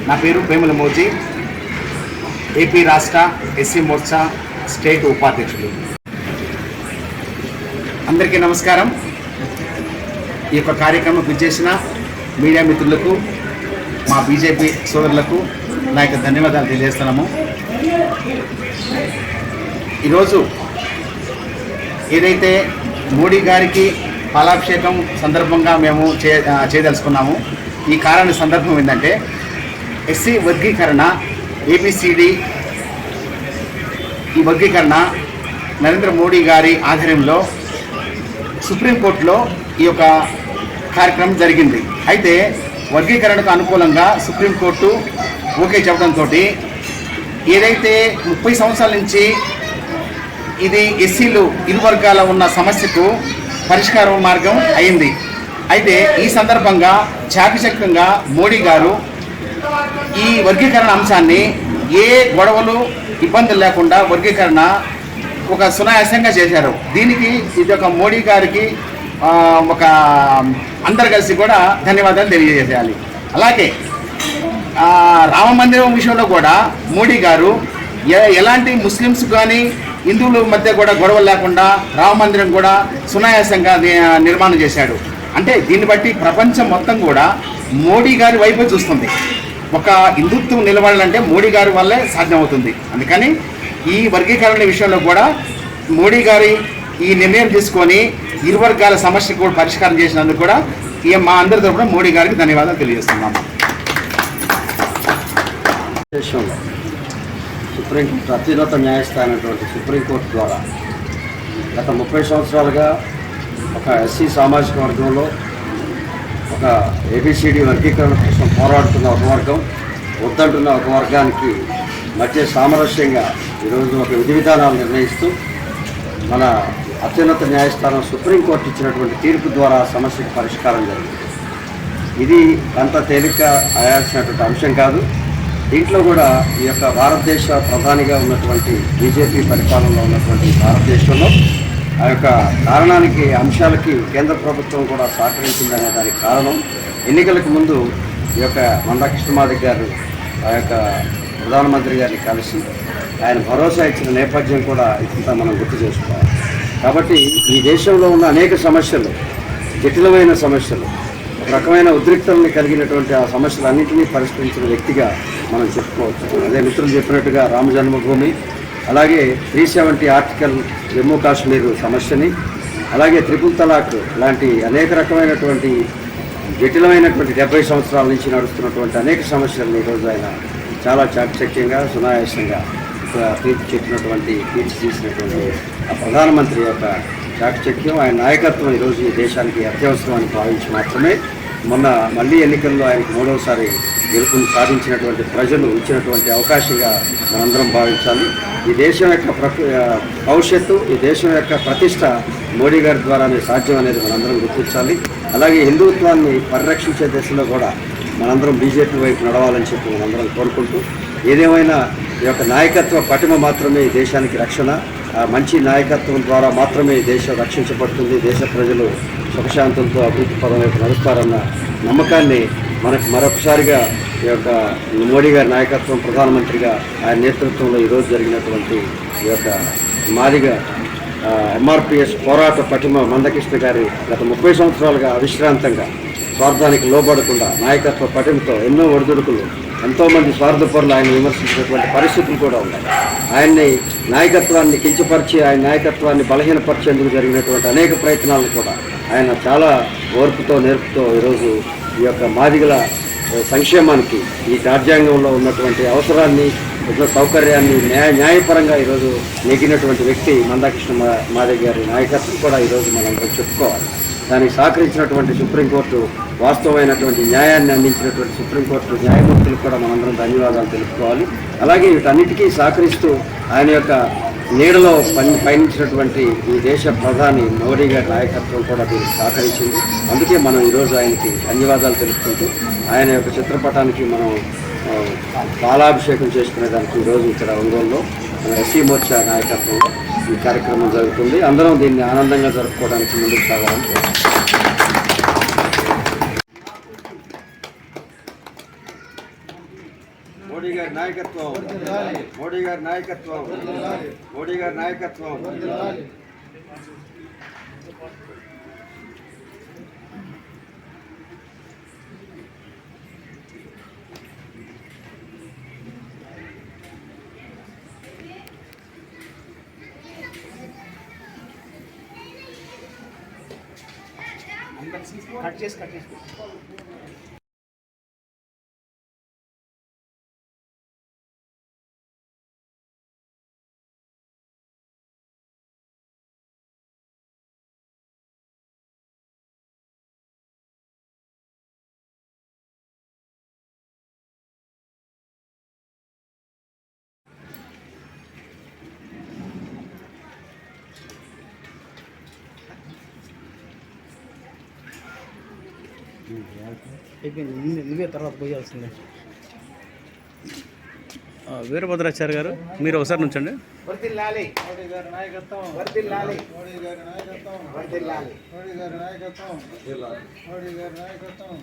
నా పేరు వేముల మోజీ, ఏపీ రాష్ట్ర ఎస్సీ మోర్చా స్టేట్ ఉపాధ్యక్షుడు. అందరికీ నమస్కారం. ఈ యొక్క కార్యక్రమం విచ్చేసిన మీడియా మిత్రులకు, మా బీజేపీ సోదరులకు నా యొక్క ధన్యవాదాలు తెలియజేస్తున్నాము. ఈరోజు ఏదైతే మోడీ గారికి పాలాభిషేకం సందర్భంగా మేము చేయదలుచుకున్నాము, ఈ కారణ సందర్భం ఏంటంటే ఎస్సీ వర్గీకరణ ఏబిసిడి, ఈ వర్గీకరణ నరేంద్ర మోడీ గారి ఆధ్వర్యంలో సుప్రీంకోర్టులో ఈ యొక్క కార్యక్రమం జరిగింది. అయితే వర్గీకరణకు అనుకూలంగా సుప్రీంకోర్టు ఓకే చెప్పడంతో ఏదైతే 30 సంవత్సరాల నుంచి ఇది ఎస్సీలు ఇరు వర్గాల ఉన్న సమస్యకు పరిష్కారం మార్గం అయింది. అయితే ఈ సందర్భంగా చాకచక్యంగా మోడీ గారు ఈ వర్గీకరణ అంశాన్ని ఏ గొడవలు ఇబ్బందులు లేకుండా వర్గీకరణ ఒక సునాయాసంగా చేశారు. దీనికి ఇది ఒక మోడీ గారికి ఒక అందరు కలిసి కూడా ధన్యవాదాలు తెలియజేయాలి. అలాగే రామ మందిరం విషయంలో కూడా మోడీ గారు ఎలాంటి ముస్లిమ్స్ కానీ హిందువుల మధ్య కూడా గొడవలు లేకుండా రామ మందిరం కూడా సునాయాసంగా నిర్మాణం చేశాడు. అంటే దీన్ని బట్టి ప్రపంచం మొత్తం కూడా మోడీ గారి వైపు చూస్తుంది. ఒక హిందుత్వం నిలబడాలంటే మోడీ గారి వల్లే సాధ్యమవుతుంది. అందుకని ఈ వర్గీకరణ విషయంలో కూడా మోడీ గారి ఈ నిర్ణయం తీసుకొని ఇరు వర్గాల సమస్య కూడా పరిష్కారం చేసినందుకు కూడా మా అందరి తరఫున మోడీ గారికి ధన్యవాదాలు తెలియజేస్తున్నాము. దేశంలో సుప్రీంకోర్టు అత్యున్నత న్యాయస్థానం సుప్రీంకోర్టు ద్వారా గత 30 సంవత్సరాలుగా ఒక ఎస్సీ సామాజిక వర్గంలో ఒక ఏబిసిడి వర్గీకరణ కోసం పోరాడుతున్న ఒక వర్గం, వద్దంటున్న ఒక వర్గానికి మధ్య సామరస్యంగా ఈరోజు ఒక విధి విధానాలు నిర్ణయిస్తూ మన అత్యున్నత న్యాయస్థానం సుప్రీంకోర్టు ఇచ్చినటువంటి తీర్పు ద్వారా సమస్యకు పరిష్కారం జరిగింది. ఇది అంత తేలిక అయాల్సినటువంటి అంశం కాదు. దీంట్లో కూడా ఈ యొక్క భారతదేశ ప్రధానిగా ఉన్నటువంటి బీజేపీ పరిపాలనలో ఉన్నటువంటి భారతదేశంలో ఆ యొక్క కారణానికి అంశాలకి కేంద్ర ప్రభుత్వం కూడా సహకరించిందనే దానికి కారణం ఎన్నికలకు ముందు ఈ యొక్క మందాకృష్ణమాదిగ గారు ఆ యొక్క ప్రధానమంత్రి గారిని కలిసి ఆయన భరోసా ఇచ్చిన నేపథ్యం కూడా ఇంత మనం గుర్తు చేసుకోవాలి. కాబట్టి ఈ దేశంలో ఉన్న అనేక సమస్యలు, జటిలమైన సమస్యలు, ఒక రకమైన ఉద్రిక్తల్ని కలిగినటువంటి ఆ సమస్యలన్నింటినీ పరిష్కరించిన వ్యక్తిగా మనం చెప్పుకోవచ్చు. అదే మిత్రులు చెప్పినట్టుగా రామ జన్మభూమి, అలాగే 370 ఆర్టికల్ జమ్మూ కాశ్మీర్ సమస్యని, అలాగే ట్రిపుల్ తలాక్ లాంటి అనేక రకమైనటువంటి జటిలమైనటువంటి 70 సంవత్సరాల నుంచి నడుస్తున్నటువంటి అనేక సమస్యలను ఈరోజు ఆయన చాలా చాకచక్యంగా సునాయాసంగా తీర్పు తీసినటువంటి ఆ ప్రధానమంత్రి యొక్క చాకచక్యం, ఆయన నాయకత్వం ఈరోజు ఈ దేశానికి అత్యవసరం అని భావించి మాత్రమే మొన్న మళ్ళీ ఎన్నికల్లో ఆయనకు 3వసారి గెలుపుని సాధించినటువంటి ప్రజలు ఇచ్చినటువంటి అవకాశంగా మనందరం భావించాలి. ఈ దేశం యొక్క భవిష్యత్తు, ఈ దేశం యొక్క ప్రతిష్ట మోడీ గారి ద్వారానే సాధ్యం అనేది మనందరం గుర్తించాలి. అలాగే హిందుత్వాన్ని పరిరక్షించే దిశలో కూడా మనందరం బీజేపీ వైపు నడవాలని చెప్పి మనందరం కోరుకుంటూ, ఏదేమైనా ఈ యొక్క నాయకత్వ పటిమ మాత్రమే ఈ దేశానికి రక్షణ. ఆ మంచి నాయకత్వం ద్వారా మాత్రమే దేశం రక్షించబడుతుంది, దేశ ప్రజలు సుఖశాంతులతో అభివృద్ధి పదం వైపు నడుస్తారన్న నమ్మకాన్ని మనకు మరొకసారిగా ఈ యొక్క మోడీ గారి నాయకత్వం, ప్రధానమంత్రిగా ఆయన నేతృత్వంలో ఈరోజు జరిగినటువంటి ఈ యొక్క మాదిగ ఎంఆర్పిఎస్ పోరాట పటిమ మందకృష్ణ గారి గత 30 సంవత్సరాలుగా అవిశ్రాంతంగా స్వార్థానికి లోబడకుండా నాయకత్వ పటిమతో ఎన్నో ఒడిదుడుకులు, ఎంతోమంది స్వార్థపరులు ఆయన విమర్శించినటువంటి పరిస్థితులు కూడా ఉన్నాయి. ఆయన్ని నాయకత్వాన్ని కించపరిచి, ఆయన నాయకత్వాన్ని బలహీనపరిచేందుకు జరిగినటువంటి అనేక ప్రయత్నాలను కూడా ఆయన చాలా ఓర్పుతో నేర్పుతో ఈరోజు ఈ యొక్క మాదిగల సంక్షేమానికి, ఈ రాజ్యాంగంలో ఉన్నటువంటి అవసరాన్ని, సౌకర్యాన్ని న్యాయపరంగా ఈరోజు నెగ్గినటువంటి వ్యక్తి మందాకృష్ణ మాదిగ గారి నాయకత్వం కూడా ఈరోజు మనం చెప్పుకోవాలి. దానికి సహకరించినటువంటి సుప్రీంకోర్టు, వాస్తవమైనటువంటి న్యాయాన్ని అందించినటువంటి సుప్రీంకోర్టు న్యాయమూర్తులకు కూడా మనందరం ధన్యవాదాలు తెలుపుకోవాలి. అలాగే వీటన్నిటికీ సహకరిస్తూ ఆయన యొక్క నీడలో పయనించినటువంటి ఈ దేశ ప్రధాని మోడీ గారి నాయకత్వం కూడా దీనికి సహకరించింది. అందుకే మనం ఈరోజు ఆయనకి ధన్యవాదాలు తెలుపుకుంటూ ఆయన యొక్క చిత్రపటానికి మనం పాలాభిషేకం చేసుకునేదానికి ఈరోజు ఇక్కడ ఒంగోలులో ఎస్సీ మోర్చా నాయకత్వంలో ఈ కార్యక్రమం జరుగుతుంది. అందరం దీన్ని ఆనందంగా జరుపుకోవడానికి ముందుకు సాగాలని కోరుతున్నాం. మోడీ గారి నాయకత్వం, మోడీ గారి నాయకత్వం, మోడీ గారి నాయకత్వం. కట్ చేసి నువ్వే తర్వాత పోయాల్సిందే. వీరభద్రాచార్య గారు మీరు ఒకసారి నుంచండి. వర్ధిల్లాలి మోడీ గారి నాయకత్వం, వర్ధిల్లాలి మోడీ గారి నాయకత్వం, వర్ధిల్లాలి. మోడీ గారి నాయకత్వం, మోడీ గారి నాయకత్వం.